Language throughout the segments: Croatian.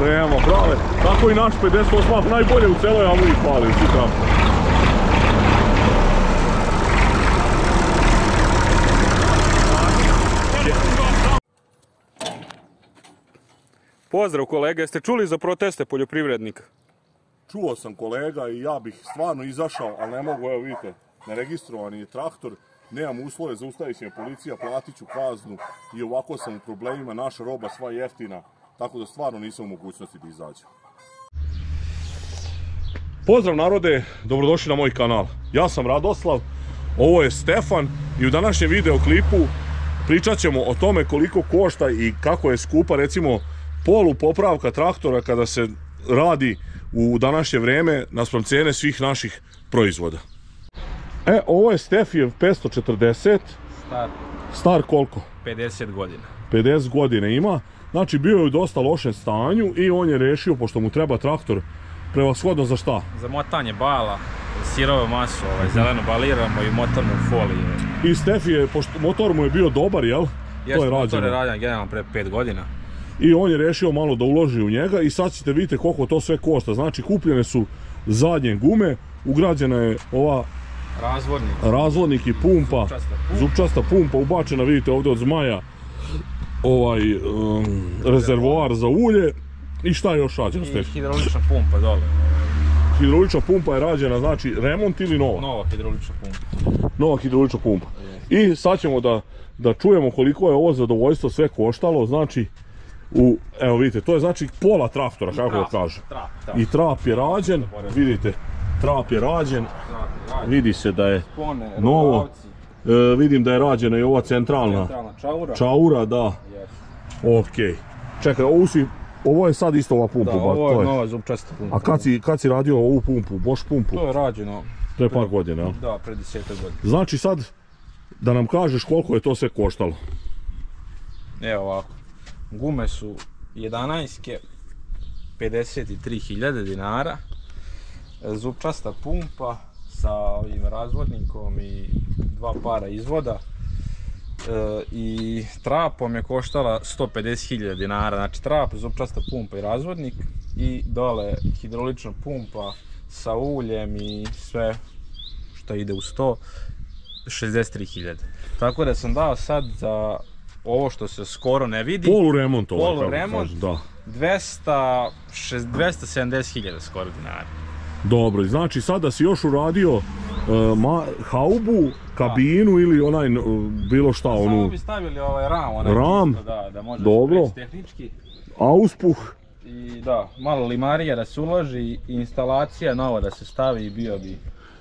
Nema prave. Tako i naš 58 najbolje u celoj Amuji pali, svi tamo. Pozdrav kolega, jeste čuli za proteste poljoprivrednika? Čuo sam kolega i ja bih stvarno izašao, ali ne mogu, evo vidite, neregistrovani je traktor, nemam uslove, zaustavit će me policija, platit ću kaznu i ovako sam u problemima, naša roba sva jeftina, tako da stvarno nisam u mogućnosti da izađem. Pozdrav narode, dobrodošli na moj kanal. Ja sam Radoslav, ovo je Stefan i u današnjem videoklipu pričat ćemo o tome koliko košta i kako je skupa recimo polu popravka traktora kada se radi u današnje vrijeme naspram cijene svih naših proizvoda. Ovo je Stefijev 540. Star koliko? 50 godina. 50 godina ima. Znači bio je u dosta lošem stanju i on je rešio, pošto mu treba traktor prevashodno za šta? Za motanje bala, sirove masu, zeleno baliramo i motornu foliju. I Stefije, pošto motor mu je bio dobar, jel? Jeste, motor je rađen generalno pre 5 godina. I on je rešio malo da uloži u njega i sad ćete vidjeti koliko to sve košta. Znači kupljene su zadnje gume, ugrađena je ova razvodnik i pumpa, zupčasta pumpa, ubačena vidite ovdje od Zmaja rezervoar za ulje. I šta je još rađeno, Stefi? I hidraulična pumpa dole. Hidraulična pumpa je rađena, znači remont ili nova? Nova hidraulična pumpa. Nova hidraulična pumpa. I sad ćemo da čujemo koliko je ovo zadovoljstvo sve koštalo, znači evo vidite, to je znači pola traktora, kako da kažem. I trap je rađen, vidite, trap je rađen, vidi se da je novo, vidim da je rađena i ova centralna čaura, da, okej. Čekaj, ovo je sad isto ova pumpa. Da, ovo je nova zupčasta pumpa. A kad si radio ovu pumpu, Bosch pumpu? To je rađeno pre par godina, jel? Da, pre 10 godina. Znači sad, da nam kažeš koliko je to sve koštalo. Evo ovako. Gume su 11-ke, 53.000 dinara, zupčasta pumpa sa ovim razvodnikom i 2 para izvoda i trapom je koštala 150.000 dinara, znači trap, zupčasta pumpa i razvodnik i dole hidraulična pumpa sa uljem i sve što ide uz to, 63.000. Tako da sam dao sad za ovo što se skoro ne vidi. Poluremont, 270.000 skoro dinara. Dobro, znači sada si još uradio haubu, kabinu ili onaj bilo šta onu. Samo bi stavili ovaj ram, da može dobro. Tehnički. Auspuh. I da, malo limarija da se uloži i instalacija nova da se stavi i bio bi,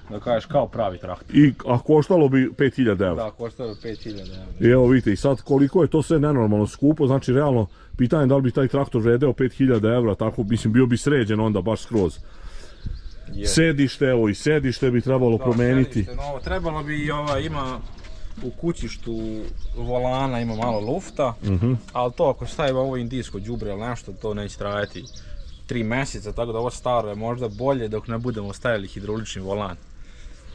da kažeš, kao pravi traktor. A koštalo bi 5.000 €. Da, koštalo bi 5.000 €. I evo vidite, i sad koliko je to sve nenormalno skupo, znači realno pitanje da li bi taj traktor vredeo 5.000 €, tako mislim bio bi sređen onda baš skroz. Sedište, evo i sedište bi trebalo promeniti. Trebalo bi ima u kućištu volana, ima malo lufta, ali to ako stavimo ovo indijsko đubre ili nešto, to neće trajati 3 mjeseca, tako da ovo staro je možda bolje dok ne budemo stavili hidraulični volan,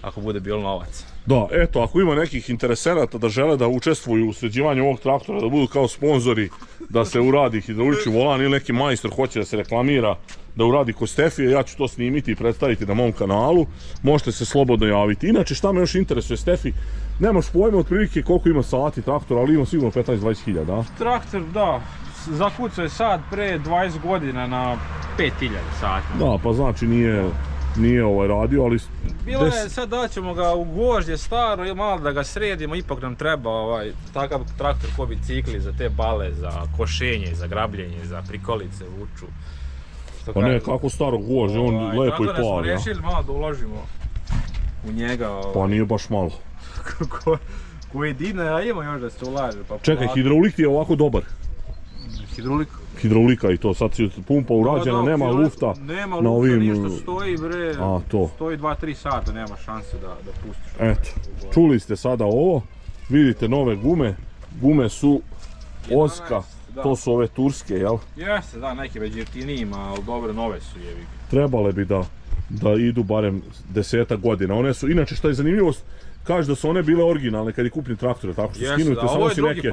ako bude bilo novac. Da, eto, ako ima nekih interesenata da žele da učestvuju u sređivanju ovog traktora, da budu kao sponzori, da se uradi hidraulični volan ili neki majstor hoće da se reklamira, da uradi kod Stefije, ja ću to snimiti i predstaviti na mom kanalu, možete se slobodno javiti. Inače, šta me još interesuje, Stefi, nemaš pojma otprilike koliko ima sati traktora, ali ima sigurno 15-20.000, da? Traktor, da, zakucao je sad pre 20 godina na 5.000 sati. Da, pa znači nije radio, ali... Bilo je, sad daćemo ga u gvožđe staro i malo da ga sredimo, ipak nam treba takav traktor ko bicikli za te bale, za košenje, za grabljenje, za prikolice, vuču. Pa ne, kako staro gvožđe, on lepo i plavi. Tako da smo rešili malo da uložimo u njega. Pa nije baš malo. Koji dina, a ima još da se ulaže. Čekaj, hidraulik je ovako dobar. Hidraulika i to, sad si pumpa urađena, nema lufta. Nema lufta, ništa stoji bre, stoji 2-3 sata, nema šanse da pustiš. Eto, čuli ste sada ovo, vidite nove gume su Oska, to su ove turske, jel? Jeste, da, neke već jeftinijima, ali dobro, nove su jevi. Trebale bi da idu barem 10 godina, one su, inače što je zanimljivost, kaže da su one bile originalne kad je kupni traktor, tako što skinuti samo si neke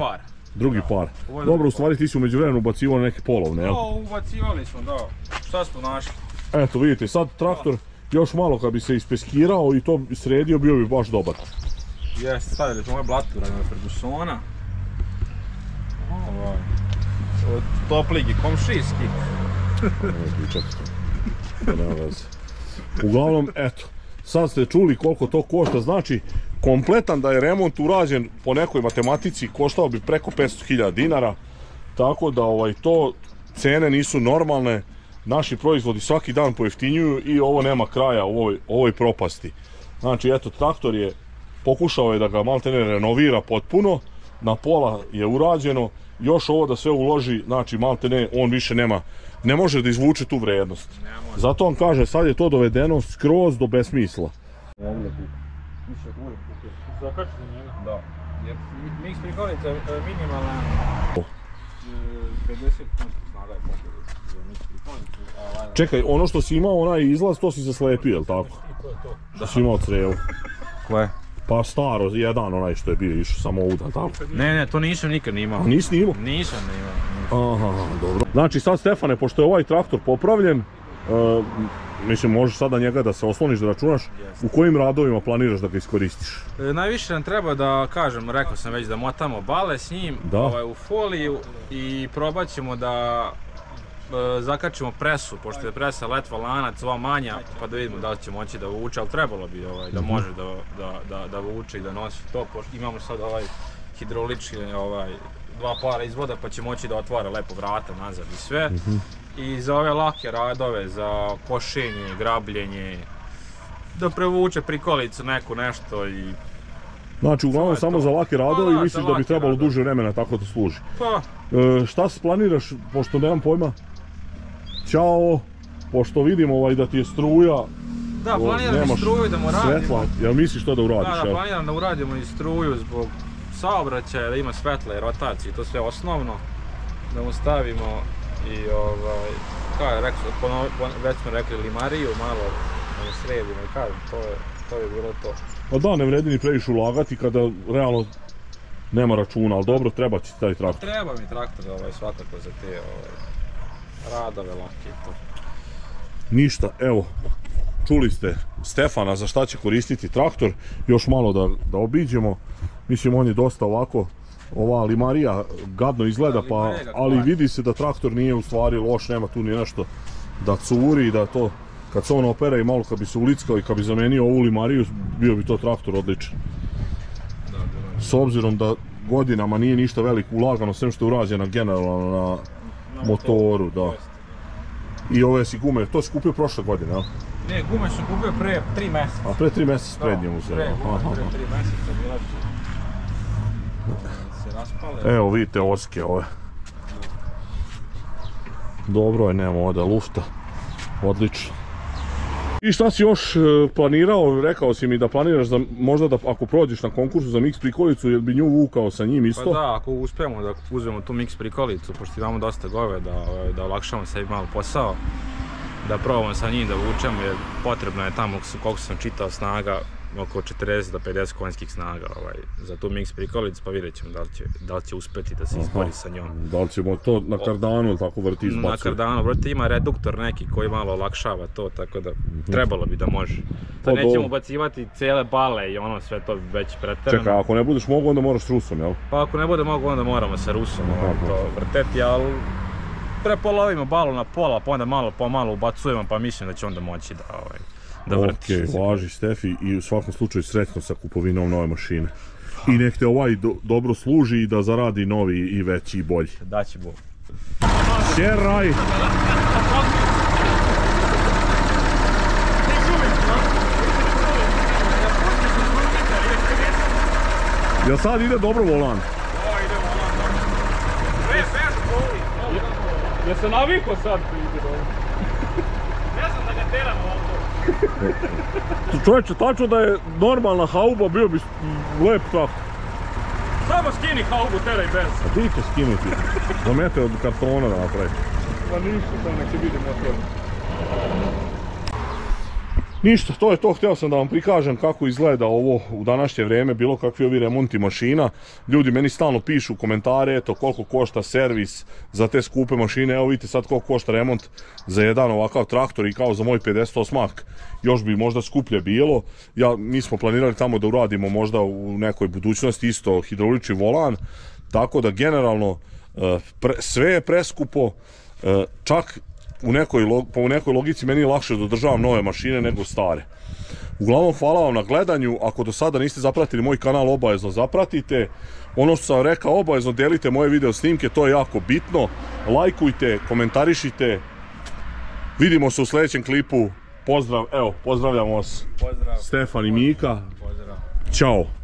Drugi par. Dobro, u stvari ti si umeđu vremenu ubacivao neke polovne, jel? Ubacivali smo, da. Šta smo našli? Eto, vidite, sad traktor još malo kad bi se ispeskirao i to sredio, bio bi baš dobar. Jeste, stavili smo ovaj blatura na Fergusona. Od topligi, komšijski. Uglavnom, eto, sad ste čuli koliko to košta, znači kompletan da je remont urađen po nekoj matematici koštao bi preko 500.000 dinara, tako da to cene nisu normalne, naši proizvodi svaki dan pojeftinjuju i ovo nema kraja ovoj propasti. Znači eto, traktor je, pokušao je da ga maltene renovira potpuno, na pola je urađeno, još ovo da sve uloži, znači maltene on više ne može da izvuče tu vrednost. Zato on kaže, sad je to dovedeno skroz do besmisla. Zakačiti njega? Da. Jer mix prikolica je minimalna 50 konskih snaga je potreba za mix prikolicu. Čekaj, ono što si imao onaj izlaz, to si zaslepio, jel tako? To je to. Što si imao crevu. Koje? Pa staro, jedan onaj što je bio išao samo ovdje, tako? Ne, to nisam nikad imao. A nisi imao? Nisam imao. Aha, dobro. Znači sad Stefane, pošto je ovaj traktor popravljen, mislim, možeš sada njega da se osloniš, da računaš, u kojim radovima planiraš da ga iskoristiš? Najviše nam treba da, kažem, rekao sam već da motamo bale s njim u foliju i probat ćemo da zakačimo presu, pošto je presa letva, lanac, ova manja, pa da vidimo da li će moći da vuče, ali trebalo bi da može da vuče i da nosi to, pošto imamo sad hidraulički dva para izvoda pa će moći da otvara lepo vrata nazad i sve. I za ove lake radove, za košenje, grabljenje, da prevuče prikolicu neku nešto i... Znači uglavnom samo za lake radove i misliš da bi trebalo duže vremena tako da služi. Pa... Šta se planiraš, pošto nemam pojma? Ćao, pošto vidim da ti je struja... Da, planiram i struju da mu radimo. Svetla, jel misliš to da uradiš? Da, planiram da uradimo i struju zbog saobraćaja, da ima svetla i rotacije, to sve osnovno. Da mu stavimo i već smo rekli limariju malo, da mu sredimo i kažem, to je bilo to. Pa da, ne vredi ni previše ulagati kada realno nema računa, ali dobro, treba će ti taj traktor. Treba mi traktor svakako za te radove lake i to. Ništa, evo, čuli ste Stefana za šta će koristiti traktor, još malo da obiđemo. Mislim, on je dosta ovako, ova limarija gadno izgleda, ali vidi se da traktor nije u stvari loš, nema tu ni nešto da curi, da to, kad se on opere i malo kad bi se ulickao i kad bi zamenio ovu limariju, bio bi to traktor odličan. S obzirom da godinama nije ništa veliko ulagano, sem što je urađena generalno na motoru, da. I ove si gume, to si kupio prošle godine, jel? Ne, gume sam kupio pre 3 mjeseca. A pre 3 mjeseca prednje uzeo? Pre 3 mjeseca bila se raspale. Evo vidite oske ove. Dobro je, nemamo ovdje lufta. Odlično. I šta si još planirao? Rekao si mi da planiraš možda da ako prođeš na konkursu za mix prikolicu, jel bi nju vukao sa njim isto? Pa da, ako uspijemo da uzmemo tu mix prikolicu, pošto imamo dosta gove, da olakšamo sebi malo posao, da probamo sa njim da vučemo, jer potrebno je tamo, koliko sam čitao, snaga oko 40 do 50 konjskih snaga za tu mix prikolicu, pa vidjet ćemo da li će uspjeti da se izbori sa njom. Da li ćemo to na kardanu ili tako vrti izbaciti? Na kardanu, vrti ima reduktor neki koji malo olakšava to, tako da trebalo bi da može. Sad nećemo ubacivati cijele bale i ono sve to već preterano. Čekaj, ako ne budeš mogu onda moraš s Rusom, jel? Pa ako ne bude mogu onda moramo sa Rusom to vrteti, ali prepolovimo balu na pola, pa onda malo po malo ubacujemo, pa mislim da će onda moći da vrtiš. Ok, važi Stefi i u svakom slučaju sretno sa kupovinom nove mašine. I nek te dobro služi i da zaradi novi i veći i bolji. Daći Bog. Sjeraj! Jel sad ide dobro volan? Da, ide volan dobro. Bez voli. Jel se navikao sad ide dobro? Ne znam da ga teram ovako. Čovječe, tačno da je normalna hauba, bio bi lep traktor. Samo skini haubu, teraj bez. A ti će skinuti, zamete od kartona da napravi. Pa ništa, samo nek se vidi motor. Ništa, to je to, htio sam da vam prikažem kako izgleda ovo u današnje vrijeme, bilo kakvi ovi remonti mašina. Ljudi meni stalno pišu komentare, eto koliko košta servis za te skupe mašine, evo vidite sad koliko košta remont za jedan ovakav traktor i kao za moj 58-ak još bi možda skuplje bilo. Mi smo planirali tamo da uradimo možda u nekoj budućnosti isto hidraulični volan, tako da generalno sve je preskupo, čak po nekoj logici meni je lakše da održavam nove mašine nego stare. Uglavnom hvala vam na gledanju, ako do sada niste zapratili moj kanal obavezno zapratite. Ono što sam rekao, obavezno delite moje video snimke, to je jako bitno. Lajkujte, komentarišite. Vidimo se u sljedećem klipu. Pozdrav, evo, pozdravljamo vas. Pozdrav. Stefan i Mika. Pozdrav. Ćao.